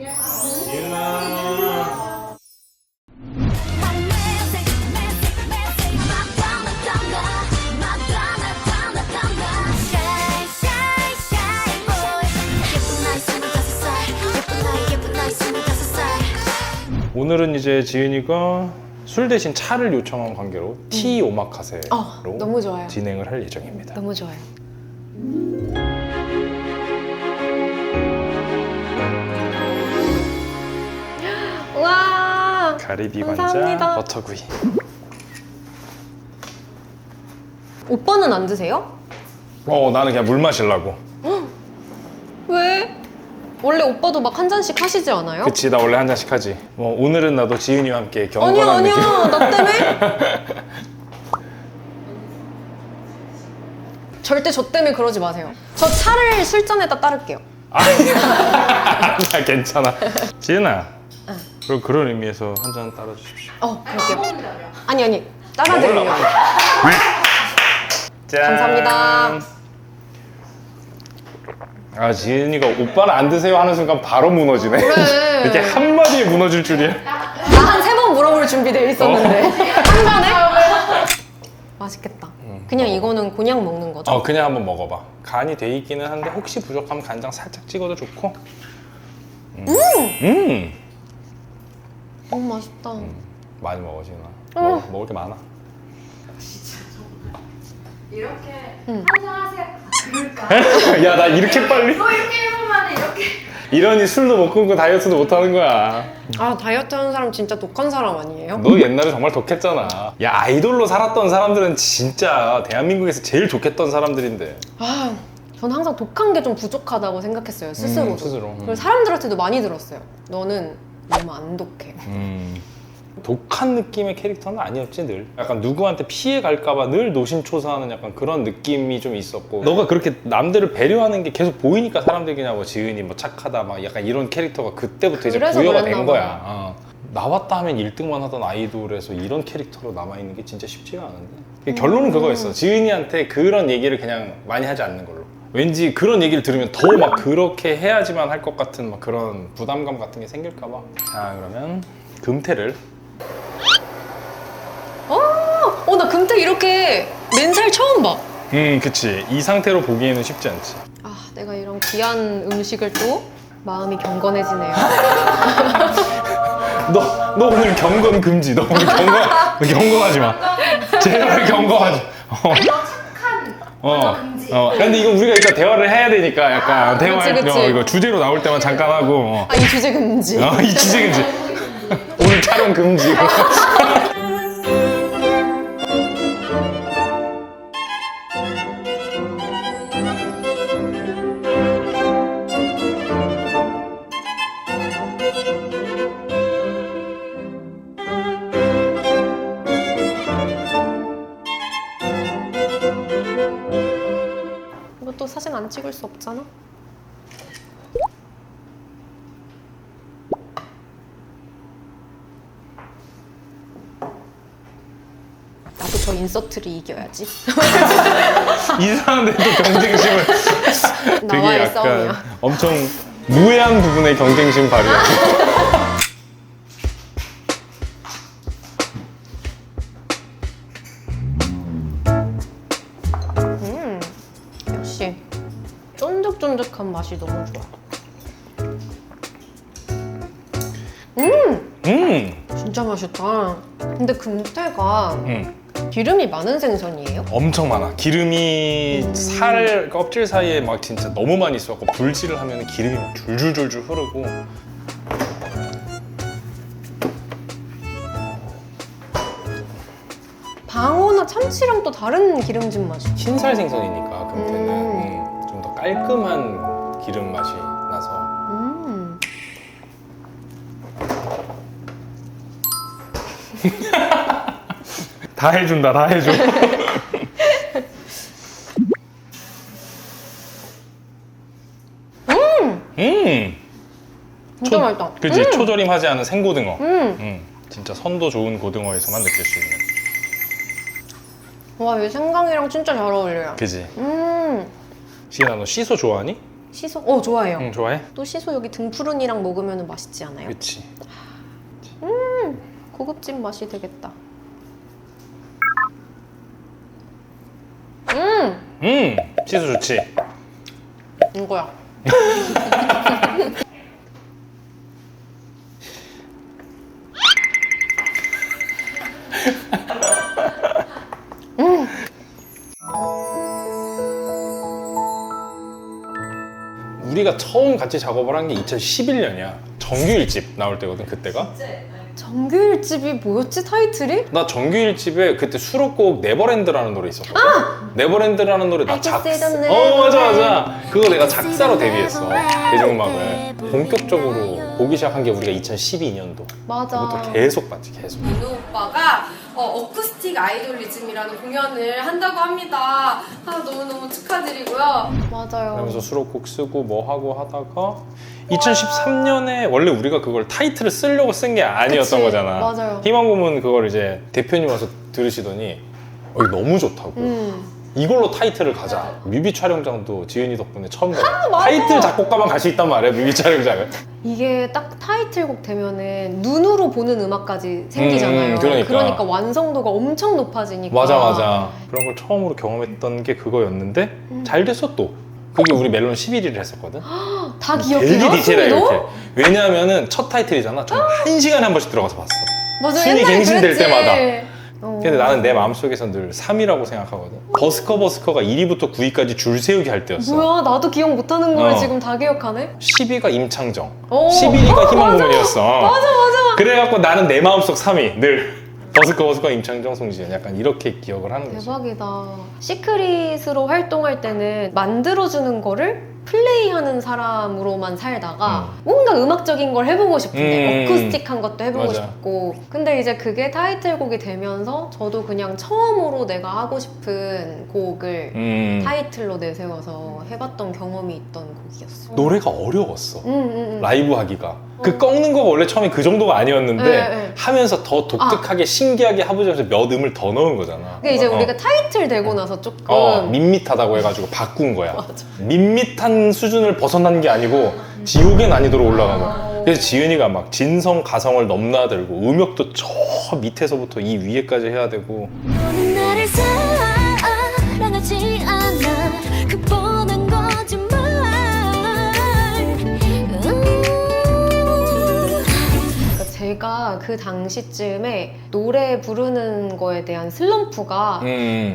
지은아. 오늘은 이제 지은이가 술 대신 차를 요청한 관계로 티 오마카세로 너무 좋아요. 진행을 할 예정입니다. 너무 좋아요. 우와. 가리비 감사합니다. 관자 버터구이. 오빠는 안 드세요? 나는 그냥 물 마시려고. 왜? 원래 오빠도 막 한 잔씩 하시지 않아요? 그치, 나 원래 한 잔씩 하지. 오늘은 나도 지은이와 함께 아니야 경건한 느낌. 아니야 나 때문에? 절대 저 때문에 그러지 마세요. 저 차를 술잔에다 따를게요. 아니야, 괜찮아. 지은아, 그럼 그런 의미에서 한 잔 따라주십시오. 그럴게요. 아니 따라드리려고. 짠. 감사합니다. 지은이가 오빠는 안 드세요 하는 순간 바로 무너지네. 그래. 이렇게 한마디에 무너질 줄이야. 나 한 3번 물어볼 준비되어 있었는데 한 잔에? 맛있겠다. 그냥 이거는 그냥 먹는 거죠? 그냥 한번 먹어봐. 간이 돼 있기는 한데 혹시 부족하면 간장 살짝 찍어도 좋고. 너무 맛있다. 많이 먹어, 지은아. 먹을 게 많아. 이렇게 항상 하세요. 그럴까? 야, 나 이렇게 빨리. 이렇게 해보면 이렇게. 이러니 술도 못 끊고 다이어트도 못 하는 거야. 다이어트 하는 사람 진짜 독한 사람 아니에요? 너 옛날에 정말 독했잖아. 야, 아이돌로 살았던 사람들은 진짜 대한민국에서 제일 독했던 사람들인데. 저는 항상 독한 게 좀 부족하다고 생각했어요, 스스로도. 스스로. 그리고 사람들한테도 많이 들었어요. 너는 너무 안 독해. 독한 느낌의 캐릭터는 아니었지, 늘. 약간 누구한테 피해 갈까봐 늘 노심초사하는 약간 그런 느낌이 좀 있었고. 너가 그렇게 남들을 배려하는 게 계속 보이니까 사람들이 그냥 뭐 지은이 뭐 착하다 막 약간 이런 캐릭터가 그때부터 이제 그래서 부여가 그랬나 된 봐. 거야. 나왔다 하면 1등만 하던 아이돌에서 이런 캐릭터로 남아있는 게 진짜 쉽지가 않은데. 결론은 그거였어. 지은이한테 그런 얘기를 그냥 많이 하지 않는 걸로. 왠지 그런 얘기를 들으면 더 막 그렇게 해야지만 할 것 같은 막 그런 부담감 같은 게 생길까봐. 자, 그러면 금태를. 나 금태 이렇게 맨살 처음 봐. 그치. 이 상태로 보기에는 쉽지 않지. 내가 이런 귀한 음식을 또 마음이 경건해지네요. 너 오늘 경건 금지. 너 오늘 경건하지 마. 제발 경건하지. 아니 너 착한 언어 금지. 근데 이거 우리가 이따 대화를 해야 되니까 약간 대화 그치. 이거 주제로 나올 때만 잠깐 하고. 이 주제 금지. 이 주제 금지. 오늘 촬영 금지. 이것도 사진 안 찍을 수 없잖아? 나도 저 인서트를 이겨야지. 이상한데 또 경쟁심을. 되게 나와의 약간 싸움이야. 엄청 무해한 부분의 경쟁심 발휘하고. 역시 쫀득쫀득한 맛이 너무 좋아. 진짜 맛있다. 근데 금태가 기름이 많은 생선이에요? 엄청 많아. 기름이 살 껍질 사이에 막 진짜 너무 많이 있어갖고 불질을 하면 기름이 막 줄줄줄줄 흐르고. 방어나 참치랑 또 다른 기름진 맛이. 흰살 생선이니까 금태는 좀 더 깔끔한 기름 맛이 나서. 다 해준다, 다 해줘. 진짜 맛있다. 그치, 초절임하지 않은 생고등어. 진짜 선도 좋은 고등어에서만 느낄 수 있는. 와, 이 생강이랑 진짜 잘 어울려요. 그지? 시은아, 너 시소 좋아하니? 시소? 좋아해요. 응, 좋아해? 또 시소 여기 등푸른이랑 먹으면 맛있지 않아요? 그치. 고급진 맛이 되겠다. 시소 좋지? 이거야. 우리가 처음 같이 작업을 한 게 2011년이야. 정규 1집 나올 때거든, 그때가. 정규일집이 뭐였지 타이틀이? 나 정규 1집에 그때 수록곡 네버랜드라는 노래 있었거든. 네버랜드라는 노래 나 I can see the 맞아. 그거 내가 작사로 데뷔했어. 대중음악을. 본격적으로 보기 시작한 게 우리가 2012년도. 맞아. 그것도 계속 봤지, 계속. 민우 오빠가 어쿠스틱 아이돌리즘이라는 공연을 한다고 합니다. 너무너무 축하드리고요. 맞아요. 그러면서 수록곡 쓰고 뭐 하고 하다가 2013년에 원래 우리가 그걸 타이틀을 쓰려고 쓴 게 아니었던 그치, 거잖아. 맞아요. 희망고문 그걸 이제 대표님 와서 들으시더니 이거 너무 좋다고. 이걸로 타이틀을 가자. 뮤비 촬영장도 지은이 덕분에 처음 가봤어. 맞아. 타이틀 작곡가만 갈 수 있단 말이야, 뮤비 촬영장을. 이게 딱 타이틀곡 되면은 눈으로 보는 음악까지 생기잖아요. 그러니까. 완성도가 엄청 높아지니까. 맞아. 그런 걸 처음으로 경험했던 게 그거였는데 잘 됐어 또. 그게 우리 멜론 11일을 했었거든. 다 기억해요? 되게 디테일하게 순위도? 이렇게. 왜냐하면은 첫 타이틀이잖아. 정말 1시간에 한 번씩 들어가서 봤어. 맞아. 순위 옛날에 갱신될 그랬지. 때마다. 근데 나는 내 마음속에서 늘 3위라고 생각하거든. 버스커가 1위부터 9위까지 줄 세우기 할 때였어. 뭐야, 나도 기억 못하는 걸 어. 지금 다 기억하네? 10위가 임창정, 오. 11위가 희망고문이었어. 맞아. 그래갖고 나는 내 마음속 3위 늘 버스커 임창정 송지연 약간 이렇게 기억을 하는 거지. 대박이다. 시크릿으로 활동할 때는 만들어주는 거를 플레이하는 사람으로만 살다가 뭔가 음악적인 걸 해보고 싶은데 어쿠스틱한 것도 해보고 맞아. 싶고 근데 이제 그게 타이틀곡이 되면서 저도 그냥 처음으로 내가 하고 싶은 곡을 타이틀로 내세워서 해봤던 경험이 있던 곡이었어요. 노래가 어려웠어. 음. 라이브 하기가. 그 꺾는 거가 원래 처음에 그 정도가 아니었는데 네. 하면서 더 독특하게 신기하게 하부전에서 몇 음을 더 넣은 거잖아. 그게 이제 우리가 타이틀 되고 나서 조금 밋밋하다고 해가지고 바꾼 거야. 맞아. 밋밋한 수준을 벗어난 게 아니고 지옥의 난이도로 올라간 거야. 그래서 지은이가 막 진성 가성을 넘나들고 음역도 저 밑에서부터 이 위에까지 해야 되고. 너는 나를 사랑하지 않아 그 뻔한 거짓말 제가 그 당시쯤에 노래 부르는 거에 대한 슬럼프가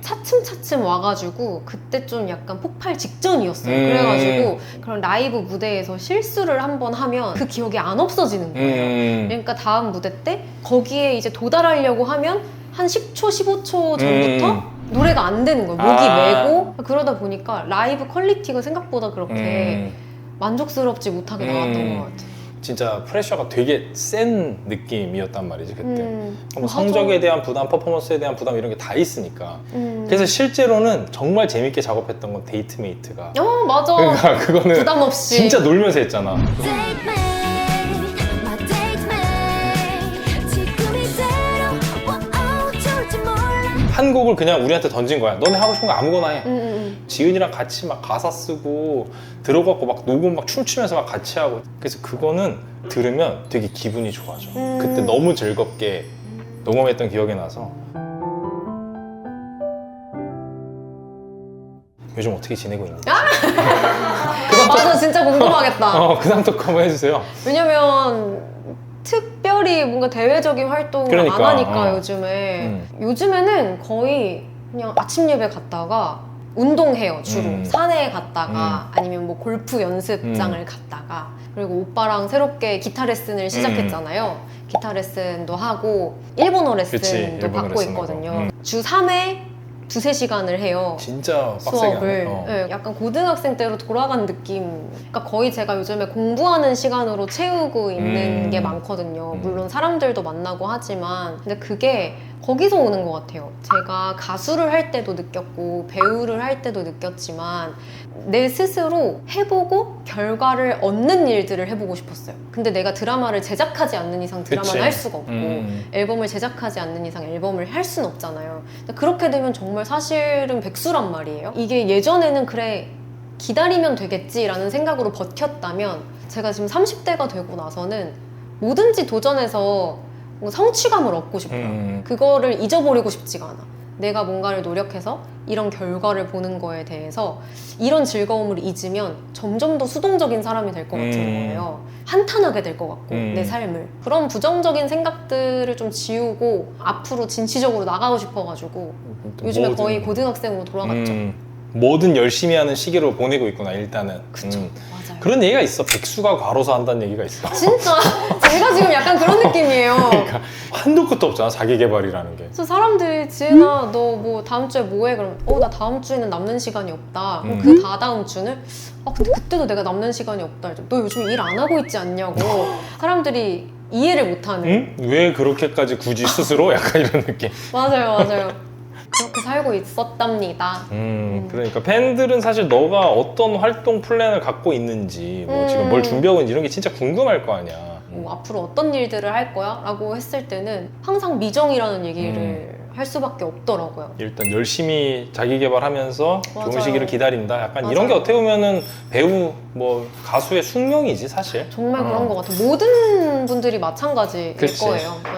차츰차츰 와가지고 그때 좀 약간 폭발 직전이었어요. 그래가지고 그런 라이브 무대에서 실수를 한번 하면 그 기억이 안 없어지는 거예요. 그러니까 다음 무대 때 거기에 이제 도달하려고 하면 한 10초, 15초 전부터 노래가 안 되는 거예요. 목이 메고 그러다 보니까 라이브 퀄리티가 생각보다 그렇게 만족스럽지 못하게 나왔던 것 같아요. 진짜 프레셔가 되게 센 느낌이었단 말이지 그때. 뭐 맞아. 성적에 대한 부담, 퍼포먼스에 대한 부담 이런 게 다 있으니까. 그래서 실제로는 정말 재밌게 작업했던 건 데이트메이트가. 맞아. 그러니까 그거는 부담 없이. 진짜 놀면서 했잖아. Date mate, my date mate 지금 이대로 좋을지 몰라 한 곡을 그냥 우리한테 던진 거야. 너네 하고 싶은 거 아무거나 해. 음. 지은이랑 같이 막 가사 쓰고 들어가고 막 녹음 막 춤추면서 막 같이 하고. 그래서 그거는 들으면 되게 기분이 좋아져. 그때 너무 즐겁게 녹음했던 기억이 나서. 요즘 어떻게 지내고 있는지. 맞아, 진짜 궁금하겠다. 그다음 토크 한번 해주세요. 왜냐면 특별히 뭔가 대외적인 활동을 그러니까, 안 하니까 요즘에 요즘에는 거의 그냥 아침 예배 갔다가 운동해요 주로. 산에 갔다가 아니면 뭐 골프 연습장을 갔다가 그리고 오빠랑 새롭게 기타 레슨을 시작했잖아요. 기타 레슨도 하고 일본어 레슨도 그치, 일본어 받고 레슨하고. 있거든요. 주 3회 2~3시간을 해요. 진짜 빡세게 수업을 하네. 네, 약간 고등학생 때로 돌아간 느낌. 그러니까 거의 제가 요즘에 공부하는 시간으로 채우고 있는 게 많거든요. 물론 사람들도 만나고 하지만 근데 그게 거기서 오는 것 같아요. 제가 가수를 할 때도 느꼈고 배우를 할 때도 느꼈지만 내 스스로 해보고 결과를 얻는 일들을 해보고 싶었어요. 근데 내가 드라마를 제작하지 않는 이상 드라마는 그치. 할 수가 없고 앨범을 제작하지 않는 이상 앨범을 할 수는 없잖아요. 근데 그렇게 되면 정말 사실은 백수란 말이에요. 이게 예전에는 그래 기다리면 되겠지라는 생각으로 버텼다면 제가 지금 30대가 되고 나서는 뭐든지 도전해서 뭔가 성취감을 얻고 싶어요. 그거를 잊어버리고 싶지가 않아. 내가 뭔가를 노력해서 이런 결과를 보는 거에 대해서 이런 즐거움을 잊으면 점점 더 수동적인 사람이 될 것 같은 거예요. 한탄하게 될 것 같고 내 삶을. 그런 부정적인 생각들을 좀 지우고 앞으로 진취적으로 나가고 싶어가지고 요즘에 뭐든. 거의 고등학생으로 돌아갔죠. 뭐든 열심히 하는 시기로 보내고 있구나 일단은. 그쵸. 맞아요. 그런 얘기가 있어. 백수가 과로사 한다는 얘기가 있어. 진짜 제가 지금 약간 그런 느낌이에요. 그러니까 한도 끝도 없잖아 자기 개발이라는 게. 그래서 사람들이 지은아 너 뭐 다음 주에 뭐해? 그러면 나 다음 주에는 남는 시간이 없다. 그럼 그 다다음 주는 근데 그때도 내가 남는 시간이 없다. 너 요즘 일 안 하고 있지 않냐고 사람들이 이해를 못하는. 응? 왜 그렇게까지 굳이 스스로? 약간 이런 느낌. 맞아요. 그렇게 살고 있었답니다. 그러니까 팬들은 사실 너가 어떤 활동 플랜을 갖고 있는지 뭐 지금 뭘 준비하고 있는지 이런 게 진짜 궁금할 거 아니야. 뭐 앞으로 어떤 일들을 할 거야? 라고 했을 때는 항상 미정이라는 얘기를 할 수밖에 없더라고요. 일단 열심히 자기 개발하면서 좋은 맞아요. 시기를 기다린다. 약간 맞아요. 이런 게 어떻게 보면은 배우 뭐 가수의 숙명이지 사실. 정말 그런 것 같아요. 모든 분들이 마찬가지일 그치. 거예요. 네.